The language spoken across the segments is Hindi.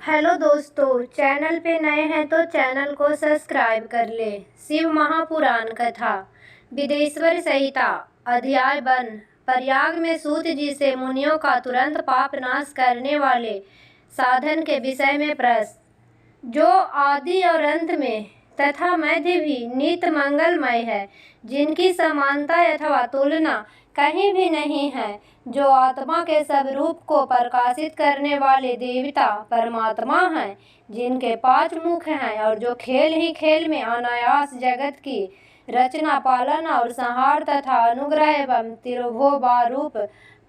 हेलो दोस्तों, चैनल पे नए हैं तो चैनल को सब्सक्राइब कर ले। शिव महापुराण कथा विदेश्वर संहिता अध्याय 1। प्रयाग में सूत जी से मुनियों का तुरंत पाप नाश करने वाले साधन के विषय में प्रश्न, जो आदि और अंत में तथा मध्य भी नित्य मंगलमय है, जिनकी समानता अथवा तुलना कहीं भी नहीं है, जो आत्मा के सब रूप को प्रकाशित करने वाले देवता परमात्मा हैं, जिनके 5 मुख हैं और जो खेल ही खेल में अनायास जगत की रचना, पालन और संहार तथा अनुग्रह एवं तिरुभोबारूप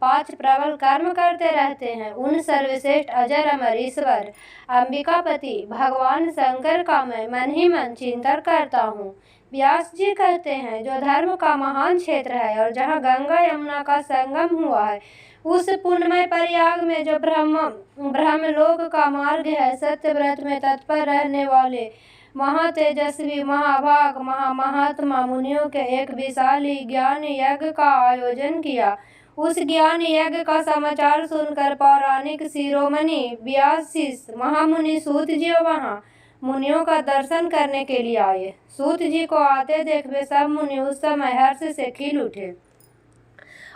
5 प्रबल कर्म करते रहते हैं, उन सर्वश्रेष्ठ अजर अमर ईश्वर अंबिकापति भगवान शंकर का मैं मन ही मन चिंतन करता हूँ। व्यास जी कहते हैं, जो धर्म का महान क्षेत्र है और जहाँ गंगा यमुना का संगम हुआ है, उस पुण्यमय प्रयाग में जो ब्रह्मलोक का मार्ग है, सत्यव्रत में तत्पर रहने वाले महातेजस्वी महाभाग महात्मा मुनियों के एक विशाल ज्ञान यज्ञ का आयोजन किया। उस ज्ञान यज्ञ का समाचार सुनकर पौराणिक शिरोमणि व्यास महामुनि सूत जी वहाँ मुनियों का दर्शन करने के लिए आए। सूत जी को आते देख वे सब मुनि उस समय हर्ष से खिल उठे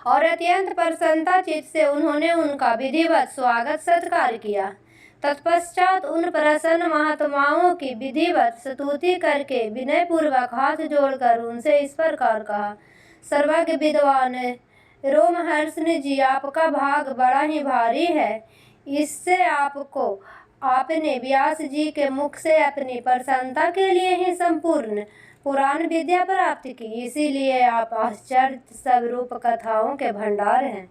और अत्यंत प्रसन्नता चित्त से उन्होंने उनका विधिवत स्वागत सत्कार किया। तत्पश्चात उन प्रसन्न महात्माओं की विधिवत स्तुति करके विनय पूर्वक हाथ जोड़कर उनसे इस प्रकार कहा, सर्वज्ञ विद्वान रोमहर्षण जी, आपका भाग बड़ा ही भारी है। इससे आपने व्यास जी के मुख से अपनी प्रसन्नता के लिए ही संपूर्ण पुराण विद्या प्राप्त की, इसीलिए आप आश्चर्य स्वरूप कथाओं के भंडार हैं।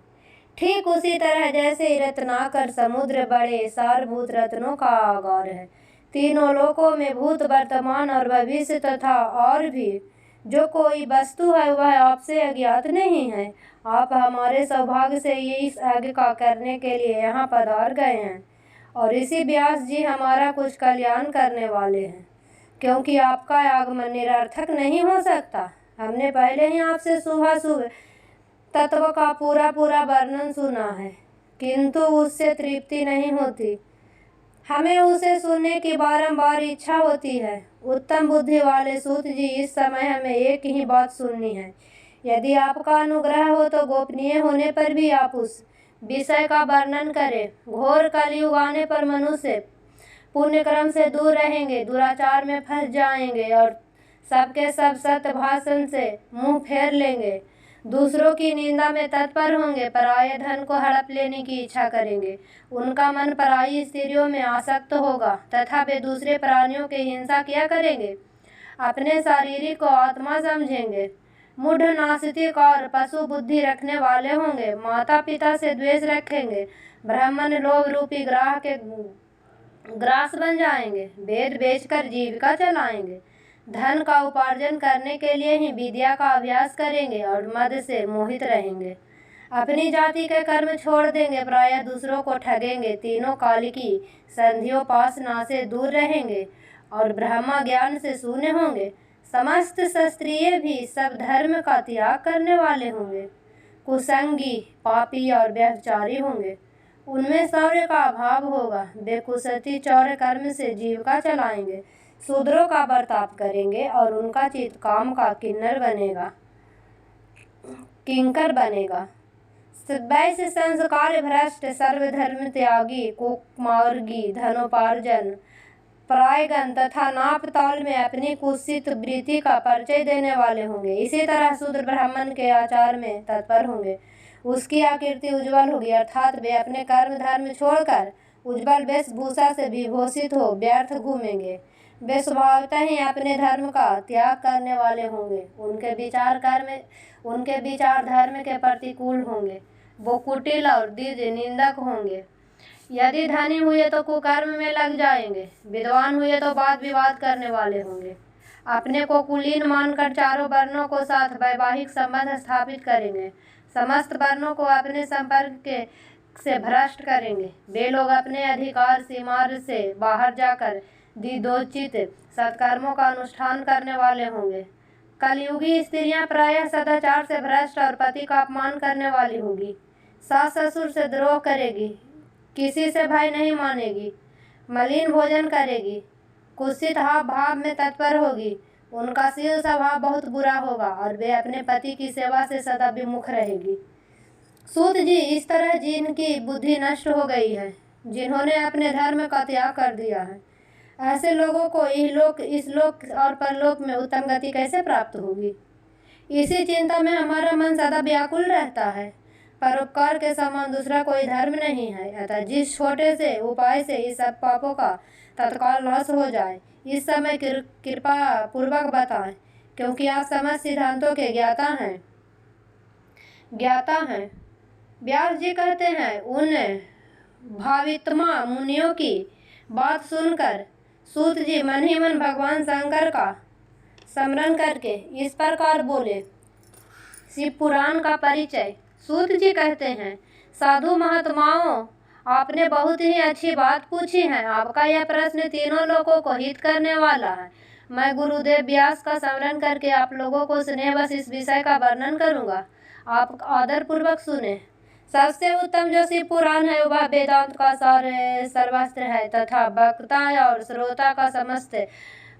ठीक उसी तरह जैसे रत्नाकर समुद्र बड़े सारभूत रत्नों का आगार है, तीनों लोकों में भूत वर्तमान और भविष्य तथा और भी जो कोई वस्तु है वह आपसे अज्ञात नहीं है। आप हमारे सौभाग्य से ये इस यज्ञ का करने के लिए यहाँ पधार गए हैं और इसी व्यास जी हमारा कुछ कल्याण करने वाले हैं, क्योंकि आपका आगमन निरर्थक नहीं हो सकता। हमने पहले ही आपसे शुभाशुभ तत्व का पूरा वर्णन सुना है, किंतु उससे तृप्ति नहीं होती। हमें उसे सुनने की बारंबार इच्छा होती है। उत्तम बुद्धि वाले सूत जी, इस समय हमें एक ही बात सुननी है। यदि आपका अनुग्रह हो तो गोपनीय होने पर भी आप उस विषय का वर्णन करें। घोर कलयुग आने पर मनुष्य पुण्य क्रम से दूर रहेंगे, दुराचार में फंस जाएंगे और सबके सब सत्य भाषण से मुंह फेर लेंगे, दूसरों की निंदा में तत्पर होंगे, पराये धन को हड़प लेने की इच्छा करेंगे, उनका मन पराई स्त्रियों में आसक्त होगा तथा वे दूसरे प्राणियों की हिंसा किया करेंगे, अपने शारीरिक को आत्मा समझेंगे, मूढ़ नास्तिक और पशु बुद्धि रखने वाले होंगे, माता पिता से द्वेष रखेंगे, ब्राह्मण लोभ रूपी ग्रास बन जाएंगे, वेद बेचकर जीविका चलाएंगे, धन का उपार्जन करने के लिए ही विद्या का अभ्यास करेंगे और मद से मोहित रहेंगे, अपनी जाति के कर्म छोड़ देंगे, प्रायः दूसरों को ठगेंगे, तीनों काल की संध्योपासना से दूर रहेंगे और ब्रह्म ज्ञान से शून्य होंगे, समस्त शास्त्रीय भी सब धर्म का त्याग करने वाले होंगे, कुसंगी पापी और व्यभिचारी होंगे, उनमें शौर्य का अभाव होगा, वे कुसती चौर्य कर्म से जीविका चलाएंगे, शूद्रों का बर्ताव करेंगे और उनका चित्त काम का किंकर बनेगा। वैश्य संस्कार भ्रष्ट सर्वधर्म त्यागी कुमार्गी धनोपार्जन प्रायगन तथा नाप तौल में अपनी कुत्सित वृत्ति का परिचय देने वाले होंगे। इसी तरह शूद्र ब्राह्मण के आचार में तत्पर होंगे, उसकी आकृति उज्जवल होगी, अर्थात वे अपने कर्म धर्म छोड़कर उज्जवल वेशभूषा से विभूषित हो व्यर्थ घूमेंगे, वे स्वभावतः ही अपने धर्म का त्याग करने वाले होंगे, उनके विचार धर्म के प्रतिकूल होंगे, वो कुटिल और द्विज निंदक होंगे, यदि धनी हुए तो कुकर्म में लग जाएंगे, विद्वान हुए तो वाद विवाद करने वाले होंगे, अपने को कुलीन मानकर चारों वर्णों को साथ वैवाहिक संबंध स्थापित करेंगे, समस्त वर्णों को अपने संपर्क से भ्रष्ट करेंगे, वे लोग अपने अधिकार सीमा से बाहर जाकर द्विदोचित सत्कर्मों का अनुष्ठान करने वाले होंगे। कलयुगी स्त्रियां प्रायः सदाचार से भ्रष्ट और पति का अपमान करने वाली होगी, सास ससुर से द्रोह करेगी, किसी से भय नहीं मानेगी, मलिन भोजन करेगी, कुत्सित हाव भाव में तत्पर होगी, उनका शील स्वभाव बहुत बुरा होगा और वे अपने पति की सेवा से सदा विमुख रहेगी। सूत जी, इस तरह जिनकी बुद्धि नष्ट हो गई है, जिन्होंने अपने धर्म का त्याग कर दिया है, ऐसे लोगों को इस लोक और परलोक में उत्तम गति कैसे प्राप्त होगी? इसी चिंता में हमारा मन सदा व्याकुल रहता है। परोपकार के समान दूसरा कोई धर्म नहीं है, अतः जिस छोटे से उपाय से इस सब पापों का तत्काल नाश हो जाए, इस समय कृपा पूर्वक बताएं, क्योंकि आप समस्त सिद्धांतों के ज्ञाता हैं। व्यास जी कहते हैं, उन भावित्मा मुनियों की बात सुनकर सूत जी मन ही मन भगवान शंकर का स्मरण करके इस प्रकार बोले। शिव पुराण का परिचय। सूत जी कहते हैं, साधु महात्माओं, आपने बहुत ही अच्छी बात पूछी है। आपका यह प्रश्न तीनों लोगों को हित करने वाला है। मैं गुरुदेव व्यास का स्मरण करके आप लोगों को स्नेहवश इस विषय का वर्णन करूंगा। आप आदर पूर्वक सुने। सबसे उत्तम जो शिव पुराण है वह वेदांत का सर्वस्त्र है तथा वक्ता और श्रोता का समस्त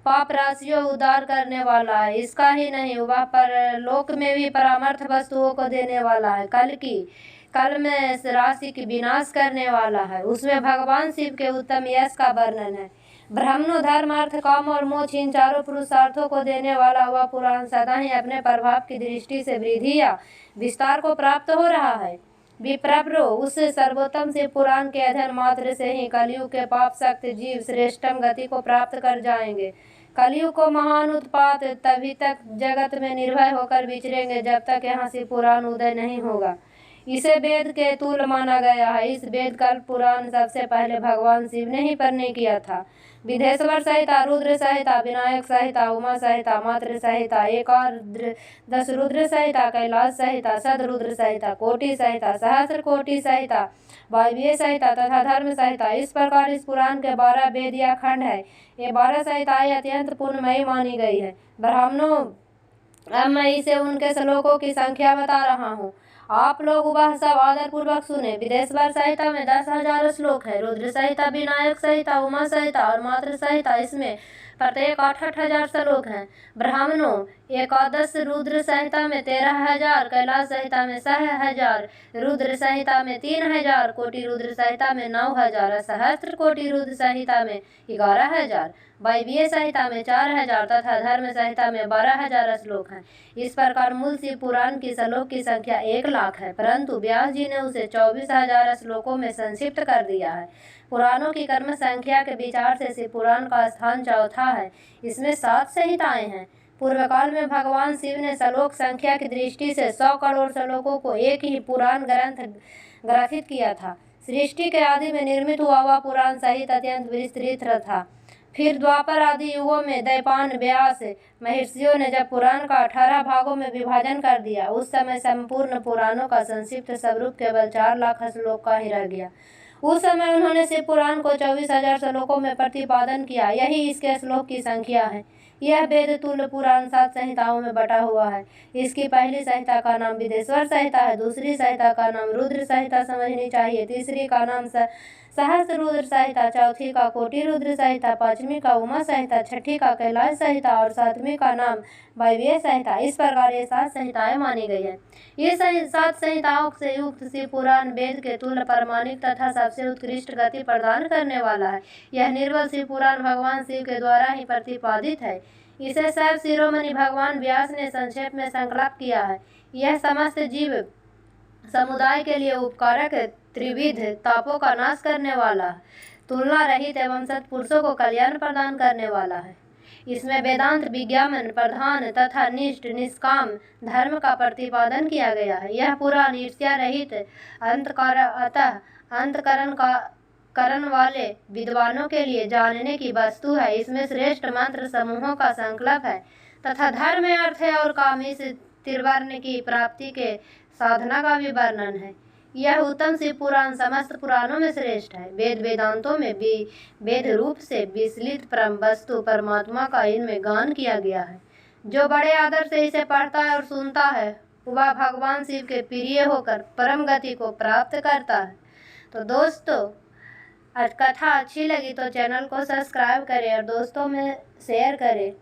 पाप राशियों उद्धार करने वाला है। इसका ही नहीं, वह परलोक में भी परामर्थ वस्तुओं को देने वाला है। कल में राशि की विनाश करने वाला है। उसमें भगवान शिव के उत्तम यश का वर्णन है। ब्रह्मनो धर्म अर्थ काम और मोक्ष, इन चारों पुरुषार्थों को देने वाला हुआ पुराण सदा ही अपने प्रभाव की दृष्टि से वृद्धि या विस्तार को प्राप्त हो रहा है। विप्रप्रो, उस सर्वोत्तम शिव पुराण के अध्ययन मात्र से ही कलयुग के पाप शक्त जीव श्रेष्ठतम गति को प्राप्त कर जाएंगे। कलयुग को महान उत्पात तभी तक जगत में निर्भय होकर विचरेंगे जब तक यहाँ शिव पुराण उदय नहीं होगा। इसे वेद के तुल्य माना गया है। इस वेद कल्प पुराण सबसे पहले भगवान शिव ने ही परिणय किया था। विदेश्वर संहिता, रुद्र संहिता, विनायक संहिता, उमा संहिता, मातृ संहिता, एकादश रुद्र संहिता, कैलाश संहिता, सदरुद्र संहिता, कोटि संहिता, सहस्र कोटि संहिता, वायव्य संहिता तथा धर्म संहिता, इस प्रकार इस पुराण के 12 वेद या खंड है। ये 12 संहिताएं अत्यंत पुण्यमयी मानी गई है। ब्राह्मणों, अब मैं इसे उनके श्लोकों की संख्या बता रहा हूँ, आप लोग वह सब आदर पूर्वक सुने। विदेश्वर संहिता में 10,000 श्लोक है। रुद्र संहिता, विनायक संहिता, उमा संहिता और मातृ संहिता, इसमें प्रत्येक 8,000 श्लोक हैं। ब्राह्मणों, एकादश रुद्र संहिता में 13,000, कैलाश संहिता में 6,000, रुद्र संहिता में 3,000, कोटि रुद्र संहिता में 9,000, सहस्त्र कोटि रुद्र संहिता में 11,000, वायव्य संहिता में 4,000 तथा धर्म संहिता में 12,000 श्लोक हैं। इस प्रकार मूल शिव पुराण की श्लोक की संख्या 1,00,000 है, परंतु व्यास जी ने उसे 24,000 श्लोकों में संक्षिप्त कर दिया है। पुराणों की कर्म संख्या के विचार से शिव पुराण का स्थान चौथा है। इसमें 7 संहिताएं हैं। पूर्व काल में भगवान शिव ने श्लोक संख्या की दृष्टि से 100 करोड़ श्लोकों को एक ही पुराण ग्रंथ ग्रथित किया था। सृष्टि के आदि में निर्मित हुआ वह पुराण सहित अत्यंत विस्तृत था। फिर द्वापर आदि युगों में दैपान व्यास महर्षियों ने जब पुराण का 18 भागों में विभाजन कर दिया, उस समय संपूर्ण पुराणों का संक्षिप्त स्वरूप केवल 4,00,000 श्लोक का ही रह गया। उस समय उन्होंने शिव पुराण को 24,000 श्लोकों में प्रतिपादन किया। यही इसके श्लोक की संख्या है। यह वेद तुल्य पुराण 7 संहिताओं में बटा हुआ है। इसकी पहली संहिता का नाम विदेश्वर संहिता है, दूसरी संहिता का नाम रुद्र संहिता समझनी चाहिए, तीसरी का नाम सहस्त्र रुद्र संहिता, चौथी का कोटि रुद्र संहिता, पांचवी का उमा संहिता, छठी का कैलाश संहिता और सातवीं का नाम वायव्य संहिता। इस प्रकार ये 7 संहिताएं मानी गई है। ये 7 संहिताओं से युक्त शिव पुराण वेद के तुल्य प्रमाणिक तथा सबसे उत्कृष्ट गति प्रदान करने वाला है। यह निर्बल शिव पुराण भगवान शिव के द्वारा ही प्रतिपादित है। इसे सब शिरोमणि भगवान व्यास ने संक्षेप में संकल्प किया है। यह समस्त जीव समुदाय के लिए उपकारक, त्रिविध तापों का नाश करने वाला, तुलना रहित एवं सत्पुरुषों को कल्याण प्रदान करने वाला है। इसमें वेदांत, विज्ञान, प्रधान तथा निष्ठ निष्काम धर्म का प्रतिपादन किया गया है। यह पुराण ईर्ष्या रहित अंतकरण वाले विद्वानों के लिए जानने की वस्तु है। इसमें श्रेष्ठ मंत्र समूहों का संकल्प है तथा धर्म, अर्थ और काम, इस त्रिवर्ण की प्राप्ति के साधना का भी वर्णन है। यह उत्तम शिव पुराण समस्त पुराणों में श्रेष्ठ है। वेद वेदांतों में भी वेद रूप से विचलित परम वस्तु परमात्मा का इनमें गान किया गया है। जो बड़े आदर से इसे पढ़ता है और सुनता है, वह भगवान शिव के प्रिय होकर परम गति को प्राप्त करता है। तो दोस्तों, आज कथा अच्छी लगी तो चैनल को सब्सक्राइब करें और दोस्तों में शेयर करें।